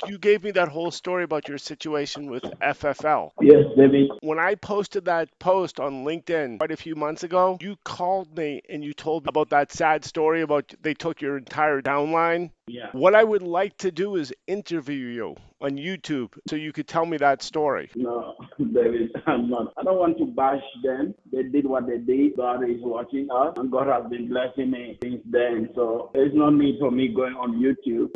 You gave me that whole story about your situation with FFL. Yes, David. When I posted that post on LinkedIn quite a few months ago, you called me and you told me about that sad story about they took your entire downline. Yeah. What I would like to do is interview you on YouTube so you could tell me that story. No, David, I'm not. I don't want to bash them. They did what they did. God is watching us, and God has been blessing me since then. So there's no need for me going on YouTube.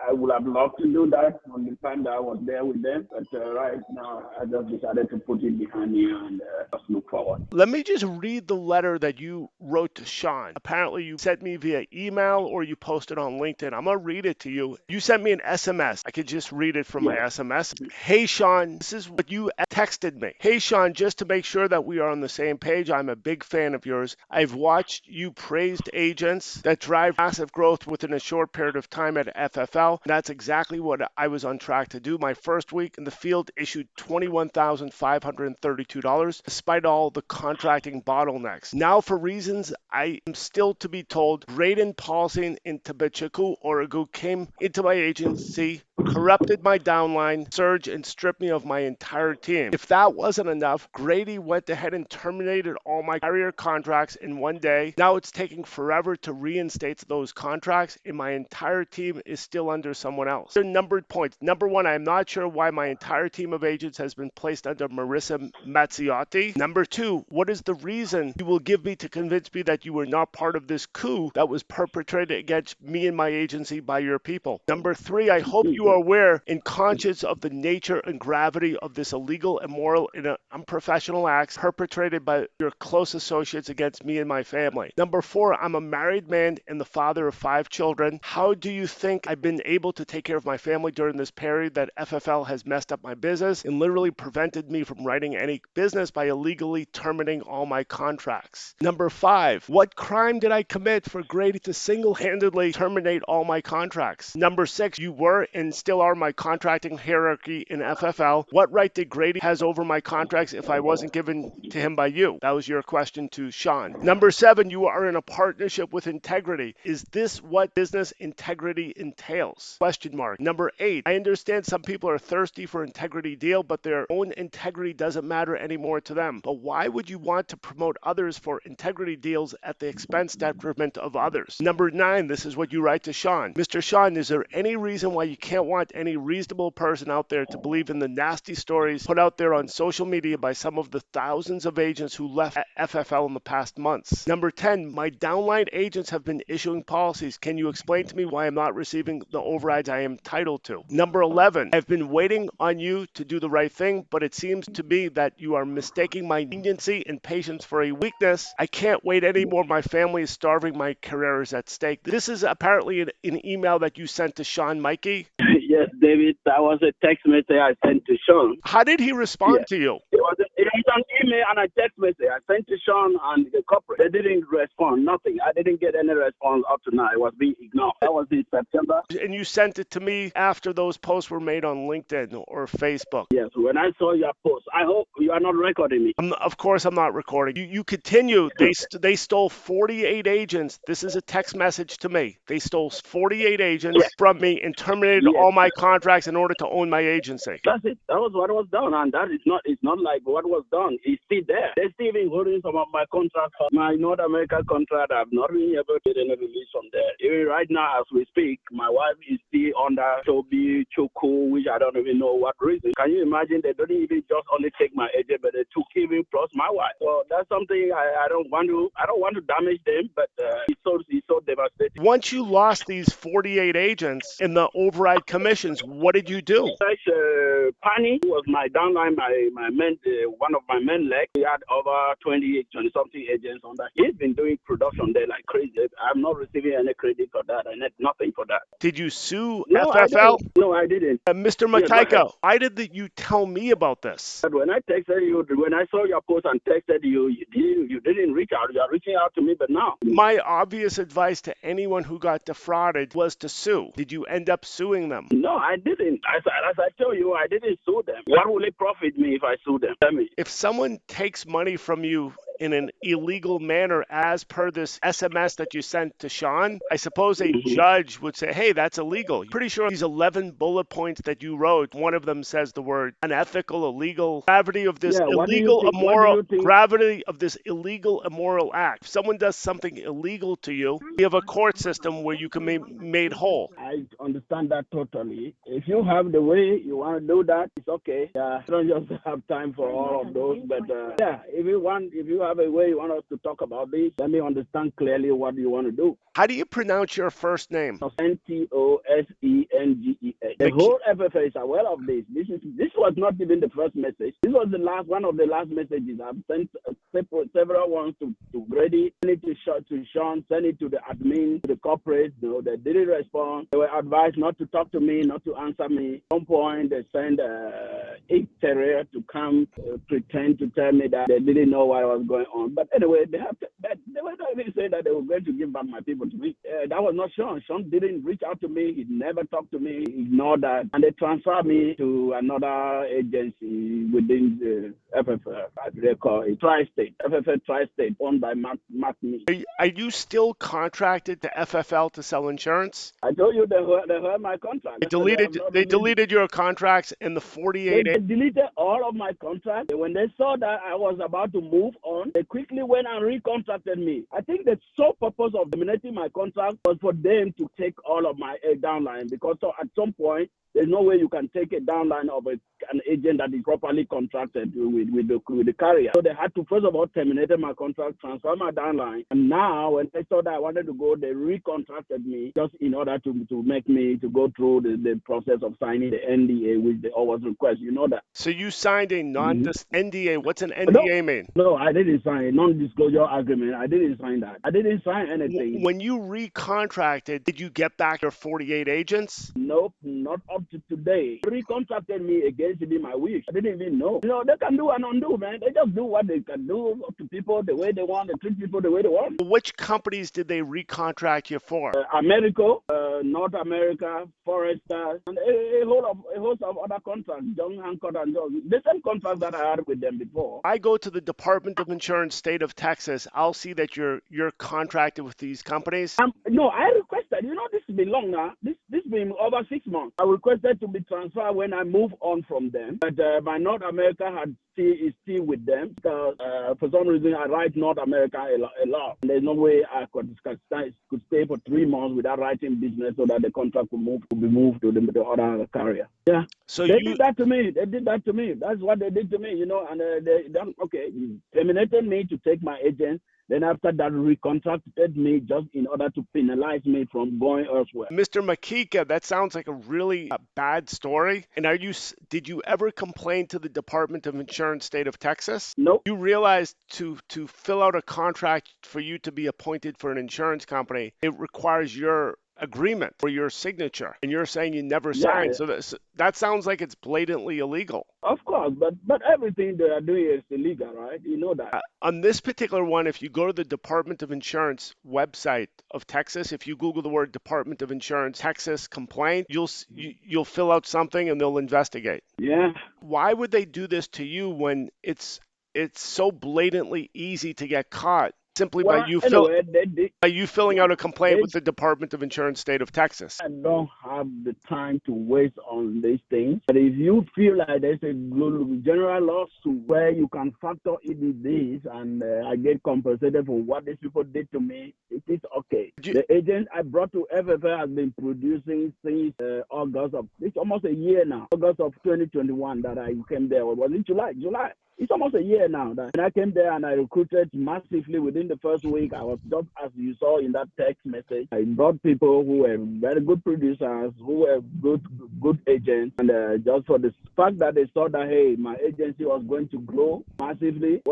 I would have loved to do that on the time that I was there with them, but right now I just decided to put it behind me and just look forward. Let me just read the letter that you wrote to Shawn. Apparently, you sent me via email or you posted on LinkedIn. I'm going to read it to you. You sent me an SMS. I could just read it from my Yes. SMS. Hey, Shawn, this is what you texted me. Hey, Shawn, just to make sure that we are on the same page, I'm a big fan of yours. I've watched you praised agents that drive massive growth within a short period of time at FFL. That's exactly what I was on track to do. My first week in the field issued $21,532 despite all the contracting bottlenecks. Now, for reasons I am still to be told, Grady Polcyn in Tobechukwu, Oraegu came into my agency, corrupted my downline, Serge, and stripped me of my entire team. If that wasn't enough, Grady went ahead and terminated all my carrier contracts in one day. Now it's taking forever to reinstate those contracts, and my entire team is still under someone else. They're numbered points. Number one, I'm not sure why my entire team of agents has been placed under Marissa Mazziotti. Number two, what is the reason you will give me to convince me that you were not part of this coup that was perpetrated against me and my agency by your people? Number three, I hope you are aware and conscious of the nature and gravity of this illegal, immoral, and unprofessional acts perpetrated by your close associates against me and my family. Number four, I'm a married man and the father of 5 children. How do you think I've been able to take care of my family during this period that FFL has messed up my business and literally prevented me from writing any business by illegally terminating all my contracts? Number five, what crime did I commit for Grady to single-handedly terminate all my contracts? Number six, you were and still are my contracting hierarchy in FFL. What right did Grady has over my contracts if I wasn't given to him by you? That was your question to Shawn. Number seven, you are in a partnership with integrity. Is this what business integrity entails? Question mark. Number eight, I understand some people are thirsty for integrity deal, but their own integrity doesn't matter anymore to them. But why would you want to promote others for integrity deals at the expense detriment of others? Number nine, this is what you write to Shawn. Mr. Shawn, is there any reason why you can't want any reasonable person out there to believe in the nasty stories put out there on social media by some of the thousands of agents who left FFL in the past months? Number 10, my downline agents have been issuing policies. Can you explain to me why I'm not receiving the overrides I am entitled to? Number 11, I've been waiting on you to do the right thing, but it seems to me that you are mistaking my leniency and patience for a weakness. I can't wait anymore. My family is starving. My career is at stake. This is apparently an email that you sent to Shawn Meaike. Yes, David, that was a text message I sent to Shawn. How did he respond to you? It was an email and a text message I sent to Shawn and the corporate. They didn't respond, nothing. I didn't get any response up to now. It was being ignored. That was in September. And you sent it to me after those posts were made on LinkedIn or Facebook. Yes, when I saw your post, I hope you are not recording me. Of course, I'm not recording. You continue. They stole 48 agents. This is a text message to me. They stole 48 agents from me and terminated all my contracts in order to own my agency. That's it. That was what was done, and that is not. It's not like what was done. It's still there. They're still even holding some of my contracts. My North America contract, I've not been able to get any release from there. Even right now, as we speak, my wife is still under Tobechukwu, which I don't even know what reason. Can you imagine? They don't even just only take my agent, but they took even plus my wife. So that's something I don't want to. I don't want to damage them, but it's so devastating. Once you lost these 48 agents in the override commissions, what did you do? Pani was my downline, my main, one of my main legs. He had over 20 something agents on that. He's been doing production there like crazy. I'm not receiving any credit for that. I need nothing for that. Did you sue FFL? No, I didn't. Mr. Mekika, why did you tell me about this? But when I texted you, when I saw your post and texted you, you didn't reach out. You are reaching out to me, but now. My obvious advice to anyone who got defrauded was to sue. Did you end up suing them? No, I didn't. As I told you, I didn't sue them. What will it profit me if I sue them? Tell me. If someone takes money from you in an illegal manner as per this SMS that you sent to Shawn, I suppose a judge would say, hey, that's illegal. Pretty sure these 11 bullet points that you wrote, one of them says the word unethical, illegal, gravity of this gravity of this illegal, immoral act. If someone does something illegal to you, you have a court system where you can be made whole. I understand that totally. If you have the way you want to do that, it's okay. I don't just have time for all of those. But if you have a way you want us to talk about this, let me understand clearly what you want to do. How do you pronounce your first name? Ntosengeh. The whole FFL is aware of this. This was not even the first message. This was one of the last messages. I've sent several ones to Grady, send it to Shawn, send it to the admin, to the corporate. They didn't respond. They were advised not to talk to me, not to answer me. At some point, they sent a terrier to come pretend to tell me that they didn't know what was going on. But anyway, they were not even saying that they were going to give back my people to me. That was not Shawn. Shawn didn't reach out to me. He never talked to me. He ignored that. And they transferred me to another agency within the FFL. They call it Tri-State. FFL Tri-State, owned by Mesquite. Are you still contracted to FFL to sell insurance? I told you they heard my contract. They deleted your contracts in the 48. They deleted all of my contracts. When they saw that I was about to move on, they quickly went and recontracted me. I think the sole purpose of terminating my contract was for them to take all of my downline, because at some point, there's no way you can take a downline of an agent that is properly contracted with the carrier. So they had to, first of all, terminate my contract, transfer my downline. And now, when they saw that I wanted to go, they recontracted me just in order to make me to go through the process of signing the NDA, which they always request. You know that. So you signed a NDA. What's an NDA mean? No, I didn't sign a non-disclosure agreement. I didn't sign that. I didn't sign anything. When you recontracted, did you get back your 48 agents? Nope, not up to today. They recontracted me against my wish. I didn't even know. They can do and undo, man. They just do what they can do to people the way they want. They treat people the way they want. Which companies did they recontract you for? America, North America, Forester, and a host of other contracts. John Hancock and John. The same contracts that I had with them before. I go to the Department of Insurance, state of Texas. I'll see that you're contracted with these companies. No, I requested. This has been long now. This has been over 6 months. I requested to be transferred when I move on from them. But my North America is still with them because for some reason I write North America a lot. There's no way I could stay for 3 months without writing business so that the contract could be moved to the other carrier. Yeah. So they did that to me. That's what they did to me, and they terminated me to take my agent. Then after that, recontracted me just in order to penalize me from going elsewhere. Mr. Mekika, that sounds like a really bad story. And did you ever complain to the Department of Insurance, state of Texas? Nope. You realized to fill out a contract for you to be appointed for an insurance company, it requires your agreement or your signature, and you're saying you never signed. So that sounds like it's blatantly illegal. Of course, but everything they are doing is illegal, right? You know that. On this particular one, if you go to the Department of Insurance website of Texas, if you Google the word Department of Insurance Texas complaint, you'll fill out something and they'll investigate. Yeah. Why would they do this to you when it's so blatantly easy to get caught? Simply by you filling out a complaint with the Department of Insurance, state of Texas. I don't have the time to waste on these things. But if you feel like there's a general lawsuit where you can factor in this and I get compensated for what these people did to me, it is okay. The agent I brought to FFL has been producing since August of, it's almost a year now, August of 2021 that I came there. Or was it July? It's almost a year now. When I came there and I recruited massively within the first week, I was just as you saw in that text message. I brought people who were very good producers, who were good agents, and just for the fact that they saw that, hey, my agency was going to grow massively,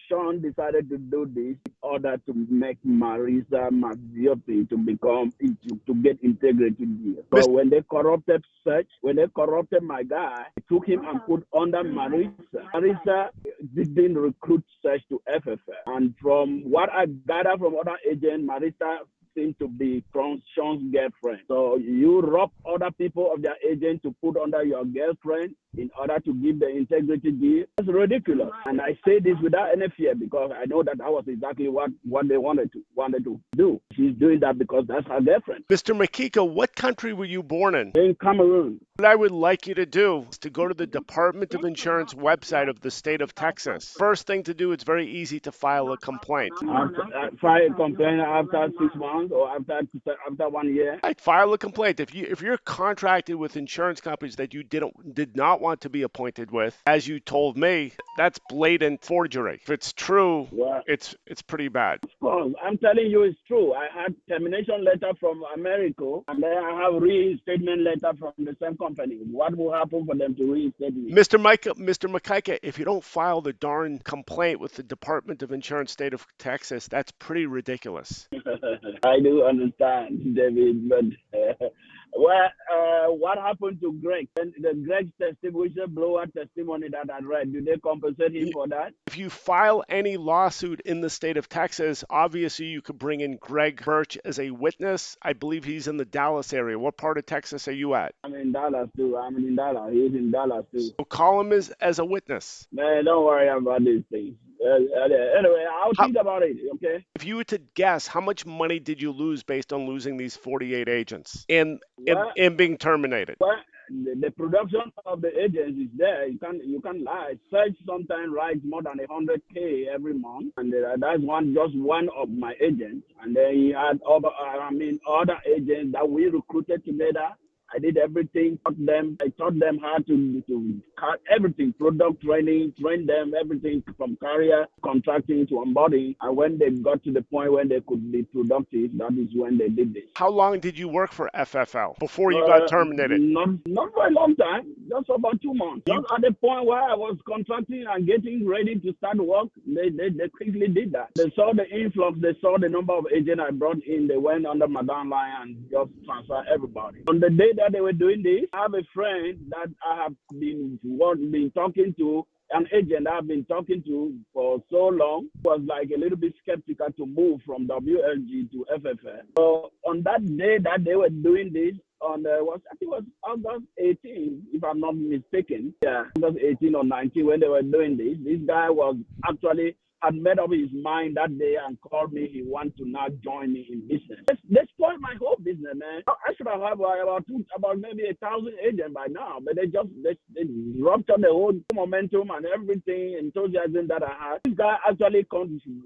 Shawn decided to do this in order to make Marisa Maziopi to get integrated here. So when they corrupted Serge, when they corrupted my guy, they took him and put under Marisa. Marisa didn't recruit Serge to FFL. And from what I gather from other agents, Marisa seem to be Shawn's girlfriend. So you rob other people of their agent to put under your girlfriend in order to give the integrity deal. That's ridiculous. And I say this without any fear because I know that was exactly what they wanted to do. She's doing that because that's her girlfriend. Mr. Mekika, what country were you born in? In Cameroon. What I would like you to do is to go to the Department of Insurance website of the state of Texas. First thing to do, it's very easy to file a complaint. File a complaint after 6 months or after 1 year. I'd file a complaint. If you're contracted with insurance companies that you did not want to be appointed with, as you told me, that's blatant forgery. If it's true, it's pretty bad. Of course, I'm telling you it's true. I had termination letter from America, and then I have reinstatement letter from the same company. What will happen for them to reinstate me? Mr. Mekika, if you don't file the darn complaint with the Department of Insurance state of Texas, that's pretty ridiculous. I do understand, David, but what happened to Greg? And the Greg's whistleblower testimony that I read, do they compensate him for that? If you file any lawsuit in the state of Texas, obviously you could bring in Greg Birch as a witness. I believe he's in the Dallas area. What part of Texas are you at? I'm in Dallas too. He's in Dallas too. So call him as a witness. Man, don't worry about these things. Anyway, I'll think about it, okay? If you were to guess, how much money did you lose based on losing these 48 agents and being terminated? Well, the production of the agents is there. You can't lie. Serge sometimes writes more than 100K every month, and that's just one of my agents. And then he had other agents that we recruited together. I did everything, I taught them how to cut everything, product training, train them, everything from career, contracting to onboarding. And when they got to the point when they could be productive, that is when they did this. How long did you work for FFL before you got terminated? Not for a long time, just about 2 months. Just at the point where I was contracting and getting ready to start work, they quickly did that. They saw the influx, they saw the number of agents I brought in, they went under my downline and just transferred everybody. On the day that they were doing this, I have a friend that I have been talking to, an agent I've been talking to for so long, was like a little bit skeptical to move from WLG to FFL. So on that day that they were doing this, I think it was August 18, if I'm not mistaken. Yeah, August 18 or 19 when they were doing this. This guy was actually had made up his mind that day and called me. He wanted to now join me in business. They spoiled my whole business, man. I should have about maybe 1,000 agents by now, but they ruptured the whole momentum and everything, enthusiasm that I had. This guy actually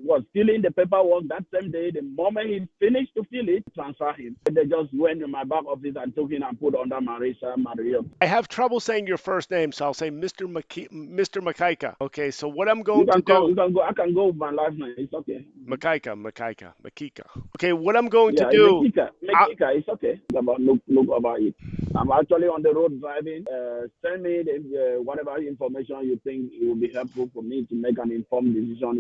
was filling the paperwork that same day. The moment he finished to fill it, transfer him. They just went in my back office and took him and put under Marisa Mario. I have trouble saying your first name, so I'll say Mr. Mekika. Okay, so what I'm going to do... I can go with my last name. It's okay. Mekika. Okay, what I'm going to do... Mekika, it's okay. Look about it. I'm actually on the road driving. Send me whatever information you think it will be helpful for me to make an informed decision